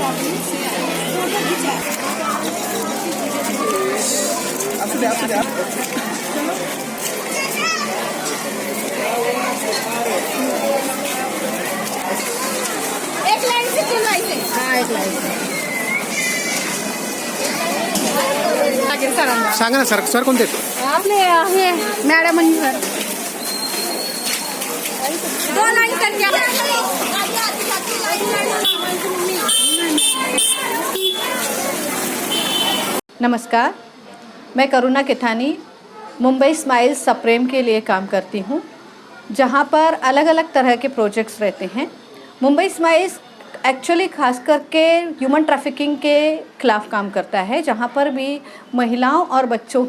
एक लाइन से 2 लाइन से। हाँ, एक लाइन से। सांगा ना सर कोणते आपले आहे मॅडम आणि सर 2 लाइन करके नमस्कार, मैं करुणा केथानी मुंबई स्माइल्स सप्रेम के लिए काम करती हूँ, जहाँ पर अलग अलग तरह के प्रोजेक्ट्स रहते हैं। मुंबई स्माइल्स एक्चुअली खास करके ह्यूमन ट्रैफिकिंग के खिलाफ़ काम करता है, जहाँ पर भी महिलाओं और बच्चों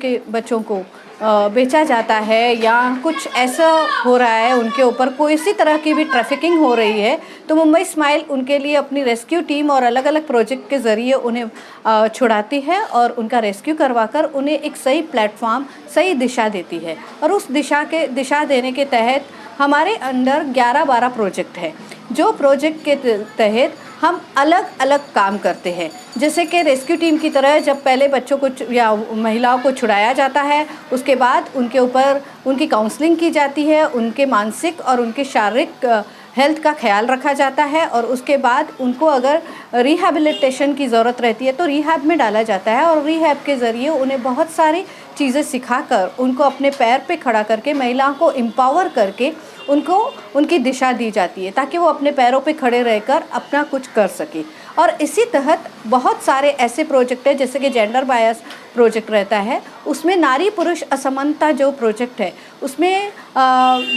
को बेचा जाता है या कुछ ऐसा हो रहा है, उनके ऊपर कोई इसी तरह की भी ट्रैफिकिंग हो रही है, तो मुंबई स्माइल उनके लिए अपनी रेस्क्यू टीम और अलग अलग प्रोजेक्ट के ज़रिए उन्हें छुड़ाती है और उनका रेस्क्यू करवाकर उन्हें एक सही प्लेटफॉर्म, सही दिशा देती है। और उस दिशा देने के तहत हमारे अंडर 11-12 प्रोजेक्ट है, जो प्रोजेक्ट के तहत हम अलग अलग काम करते हैं। जैसे कि रेस्क्यू टीम की तरह जब पहले बच्चों को या महिलाओं को छुड़ाया जाता है, उसके बाद उनके ऊपर उनकी काउंसलिंग की जाती है, उनके मानसिक और उनके शारीरिक हेल्थ का ख्याल रखा जाता है और उसके बाद उनको अगर रिहैबिलिटेशन की ज़रूरत रहती है तो रिहैब में डाला जाता है और रिहैब के ज़रिए उन्हें बहुत सारी चीज़ें सिखाकर उनको अपने पैर पे खड़ा करके महिलाओं को एम्पावर करके उनको उनकी दिशा दी जाती है ताकि वो अपने पैरों पे खड़े रहकर अपना कुछ कर सके। और इसी तहत बहुत सारे ऐसे प्रोजेक्ट हैं, जैसे कि जेंडर बायस प्रोजेक्ट रहता है, उसमें नारी पुरुष असमानता जो प्रोजेक्ट है उसमें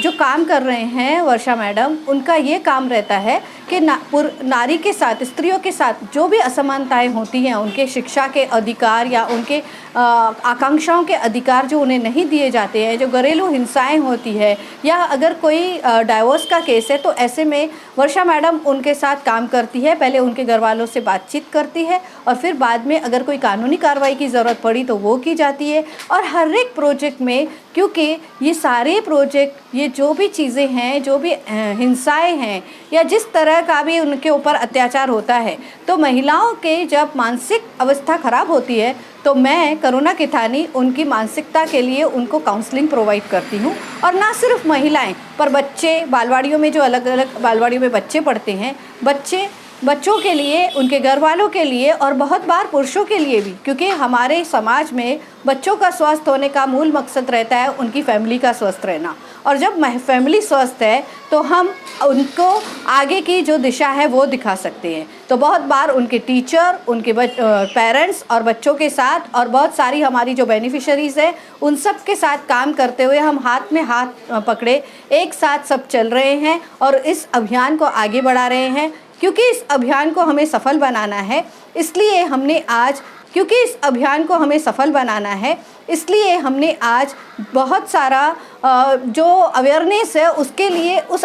जो काम कर रहे हैं वर्षा मैडम, उनका ये काम रहता है कि नारी के साथ, स्त्रियों के साथ जो भी असमानताएं होती हैं, उनके शिक्षा के अधिकार या उनके आकांक्षाओं के अधिकार जो उन्हें नहीं दिए जाते हैं, जो घरेलू हिंसाएं होती है या अगर कोई डाइवोर्स का केस है, तो ऐसे में वर्षा मैडम उनके साथ काम करती है। पहले उनके घर वालों से बातचीत करती है और फिर बाद में अगर कोई कानूनी कार्रवाई की ज़रूरत पड़ी तो वो की जाती है। और हर एक प्रोजेक्ट में, क्योंकि ये सारे प्रोजेक्ट, ये जो भी चीज़ें हैं, जो भी हिंसाएं हैं या जिस तरह का भी उनके ऊपर अत्याचार होता है, तो महिलाओं के जब मानसिक अवस्था ख़राब होती है तो मैं करुणा केथानी उनकी मानसिकता के लिए उनको काउंसलिंग प्रोवाइड करती हूँ। और ना सिर्फ महिलाएं पर बच्चे, बालवाड़ियों में जो अलग अलग बालवाड़ियों में बच्चे पढ़ते हैं, बच्चों के लिए, उनके घर वालों के लिए और बहुत बार पुरुषों के लिए भी, क्योंकि हमारे समाज में बच्चों का स्वस्थ होने का मूल मकसद रहता है उनकी फैमिली का स्वस्थ रहना। और जब फैमिली स्वस्थ है तो हम उनको आगे की जो दिशा है वो दिखा सकते हैं। तो बहुत बार उनके टीचर, उनके पेरेंट्स और बच्चों के साथ और बहुत सारी हमारी जो बेनिफिशरीज़ है उन सब के साथ काम करते हुए हम हाथ में हाथ पकड़े एक साथ सब चल रहे हैं और इस अभियान को आगे बढ़ा रहे हैं। क्योंकि इस अभियान को हमें सफल बनाना है, इसलिए हमने आज बहुत सारा जो अवेयरनेस है उस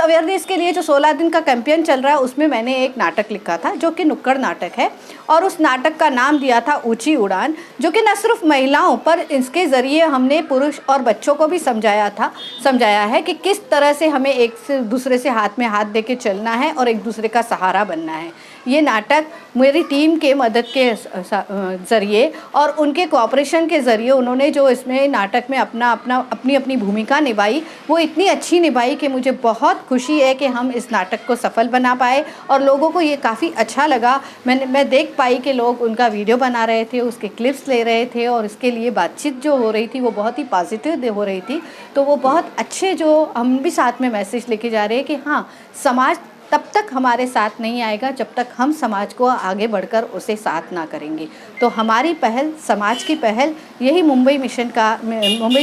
अवेयरनेस के लिए जो 16 दिन का कैंपेन चल रहा है, उसमें मैंने एक नाटक लिखा था जो कि नुक्कड़ नाटक है और उस नाटक का नाम दिया था ऊंची उड़ान, जो कि न सिर्फ महिलाओं पर इसके ज़रिए हमने पुरुष और बच्चों को भी समझाया है कि किस तरह से हमें एक से दूसरे से हाथ में हाथ देके चलना है और एक दूसरे का सहारा बनना है। ये नाटक मेरी टीम के मदद के ज़रिए और उनके कोऑपरेशन के ज़रिए उन्होंने जो इसमें नाटक में अपनी भूमिका निभाई, वो इतनी अच्छी निभाई कि मुझे बहुत खुशी है कि हम इस नाटक को सफल बना पाए और लोगों को ये काफ़ी अच्छा लगा। मैं देख पाई कि लोग उनका वीडियो बना रहे थे, उसके क्लिप्स ले रहे थे और इसके लिए बातचीत जो हो रही थी वो बहुत ही पॉजिटिव हो रही थी। तो वो बहुत अच्छे, जो हम भी साथ में मैसेज लेके जा रहे हैं कि हाँ, समाज तब तक हमारे साथ नहीं आएगा जब तक हम समाज को आगे बढ़कर उसे साथ ना करेंगे। तो हमारी पहल, समाज की पहल, यही मुंबई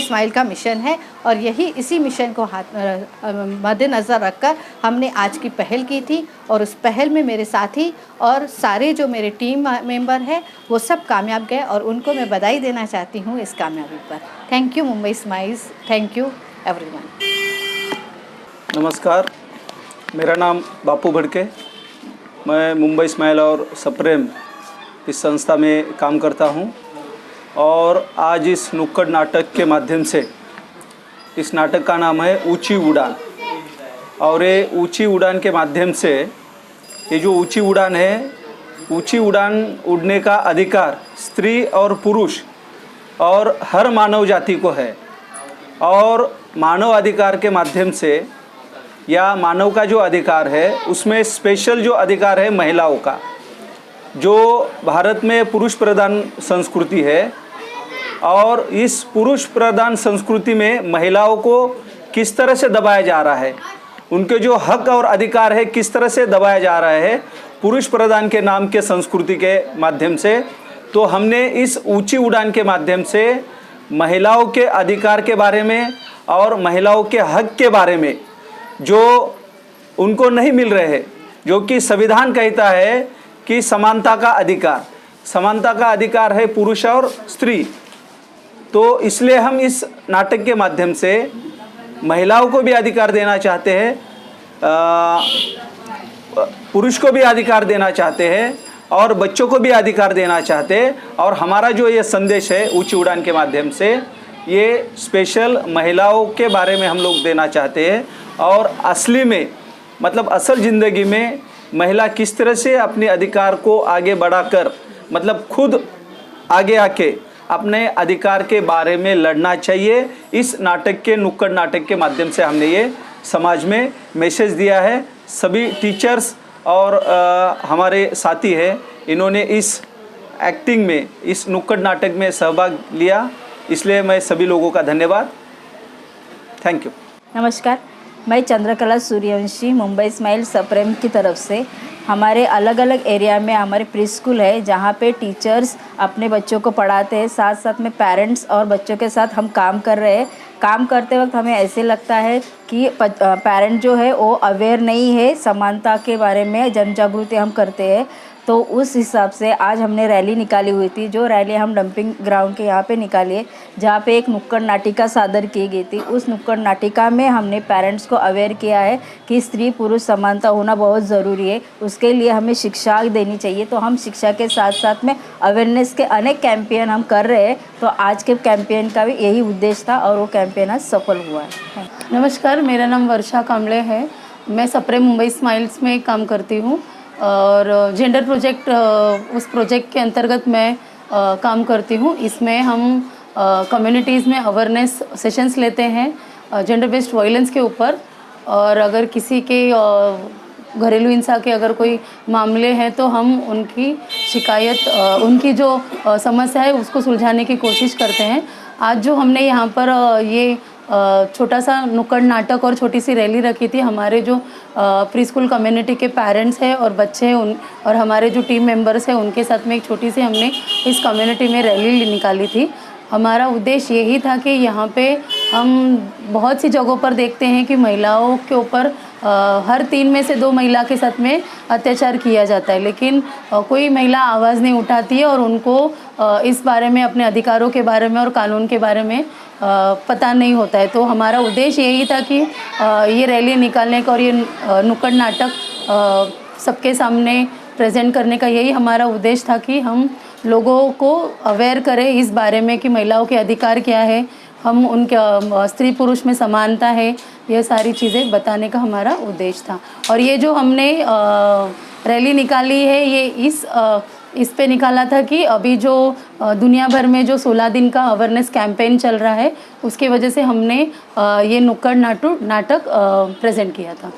स्माइल का मिशन है और इसी मिशन को मद्देनज़र रखकर हमने आज की पहल की थी और उस पहल में मेरे साथी और सारे जो मेरे टीम मेंबर हैं वो सब कामयाब गए और उनको मैं बधाई देना चाहती हूँ इस कामयाबी पर। Thank you Mumbai smiles, thank you everyone. नमस्कार, मेरा नाम बापू भड़के, मैं मुंबई स्माइल और सप्रेम इस संस्था में काम करता हूं और आज इस नुक्कड़ नाटक के माध्यम से, इस नाटक का नाम है ऊंची उड़ान, और ये ऊंची उड़ान के माध्यम से, ये जो ऊंची उड़ान है ऊंची उड़ान उड़ने का अधिकार स्त्री और पुरुष और हर मानव जाति को है। और मानव अधिकार के माध्यम से या मानव का जो अधिकार है उसमें स्पेशल जो अधिकार है महिलाओं का, जो भारत में पुरुष प्रधान संस्कृति है और इस पुरुष प्रधान संस्कृति में महिलाओं को किस तरह से दबाया जा रहा है, उनके जो हक और अधिकार है किस तरह से दबाया जा रहा है पुरुष प्रधान के नाम के संस्कृति के माध्यम से। तो हमने इस ऊंची उड़ान के माध्यम से महिलाओं के अधिकार के बारे में और महिलाओं के हक के बारे में जो उनको नहीं मिल रहे हैं, जो कि संविधान कहता है कि समानता का अधिकार है पुरुष और स्त्री। तो इसलिए हम इस नाटक के माध्यम से महिलाओं को भी अधिकार देना चाहते हैं, पुरुष को भी अधिकार देना चाहते हैं और बच्चों को भी अधिकार देना चाहते हैं। और हमारा जो ये संदेश है ऊंची उड़ान के माध्यम से, ये स्पेशल महिलाओं के बारे में हम लोग देना चाहते हैं और असली में मतलब असल ज़िंदगी में महिला किस तरह से अपने अधिकार को आगे बढ़ाकर मतलब खुद आगे आके अपने अधिकार के बारे में लड़ना चाहिए। इस नाटक के नुक्कड़ नाटक के माध्यम से हमने ये समाज में मैसेज दिया है। सभी टीचर्स और हमारे साथी हैं, इन्होंने इस एक्टिंग में इस नुक्कड़ नाटक में सहभाग लिया, इसलिए मैं सभी लोगों का धन्यवाद। Thank you. नमस्कार, मैं चंद्रकला सूर्यवंशी मुंबई स्माइल सप्रेम की तरफ से हमारे अलग अलग एरिया में हमारे प्री स्कूल है जहाँ पे टीचर्स अपने बच्चों को पढ़ाते हैं, साथ साथ में पेरेंट्स और बच्चों के साथ हम काम कर रहे हैं। काम करते वक्त हमें ऐसे लगता है कि पेरेंट जो है वो अवेयर नहीं है, समानता के बारे में जन जागृति हम करते हैं। तो उस हिसाब से आज हमने रैली निकाली हुई थी, जो रैली हम डंपिंग ग्राउंड के यहाँ पे निकाली है, जहाँ पे एक नुक्कड़ नाटिका सादर की गई थी। उस नुक्कड़ नाटिका में हमने पेरेंट्स को अवेयर किया है कि स्त्री पुरुष समानता होना बहुत ज़रूरी है, उसके लिए हमें शिक्षा देनी चाहिए। तो हम शिक्षा के साथ साथ में अवेयरनेस के अनेक कैंपेन हम कर रहे हैं। तो आज के कैंपेन का भी यही उद्देश्य था और वो कैंपेन आज सफल हुआ है। नमस्कार, मेरा नाम वर्षा कांबले है। मैं सप्रेम मुंबई स्माइल्स में काम करती हूँ और जेंडर प्रोजेक्ट उस प्रोजेक्ट के अंतर्गत मैं काम करती हूँ। इसमें हम कम्युनिटीज़ में अवेयरनेस सेशंस लेते हैं जेंडर बेस्ड वायलेंस के ऊपर। और अगर किसी के घरेलू हिंसा के अगर कोई मामले हैं तो हम उनकी शिकायत उनकी जो समस्या है उसको सुलझाने की कोशिश करते हैं। आज जो हमने यहाँ पर ये छोटा सा नुक्कड़ नाटक और छोटी सी रैली रखी थी, हमारे जो प्री स्कूल कम्युनिटी के पेरेंट्स हैं और बच्चे हैं उन और हमारे जो टीम मेंबर्स हैं उनके साथ में एक छोटी सी हमने इस कम्युनिटी में रैली निकाली थी। हमारा उद्देश्य यही था कि यहाँ पे हम बहुत सी जगहों पर देखते हैं कि महिलाओं के ऊपर हर 3 में से 2 महिला के साथ में अत्याचार किया जाता है, लेकिन कोई महिला आवाज़ नहीं उठाती है और उनको इस बारे में, अपने अधिकारों के बारे में और कानून के बारे में पता नहीं होता है। तो हमारा उद्देश्य यही था कि ये रैली निकालने का और ये नुक्कड़ नाटक सबके सामने प्रेजेंट करने का यही हमारा उद्देश्य था कि हम लोगों को अवेयर करें इस बारे में कि महिलाओं के अधिकार क्या है, हम उनके स्त्री पुरुष में समानता है, ये सारी चीज़ें बताने का हमारा उद्देश्य था। और ये जो हमने रैली निकाली है ये इस पे निकाला था कि अभी जो दुनिया भर में जो 16 दिन का अवेयरनेस कैंपेन चल रहा है उसकी वजह से हमने ये नुक्कड़ नाटक प्रेजेंट किया था।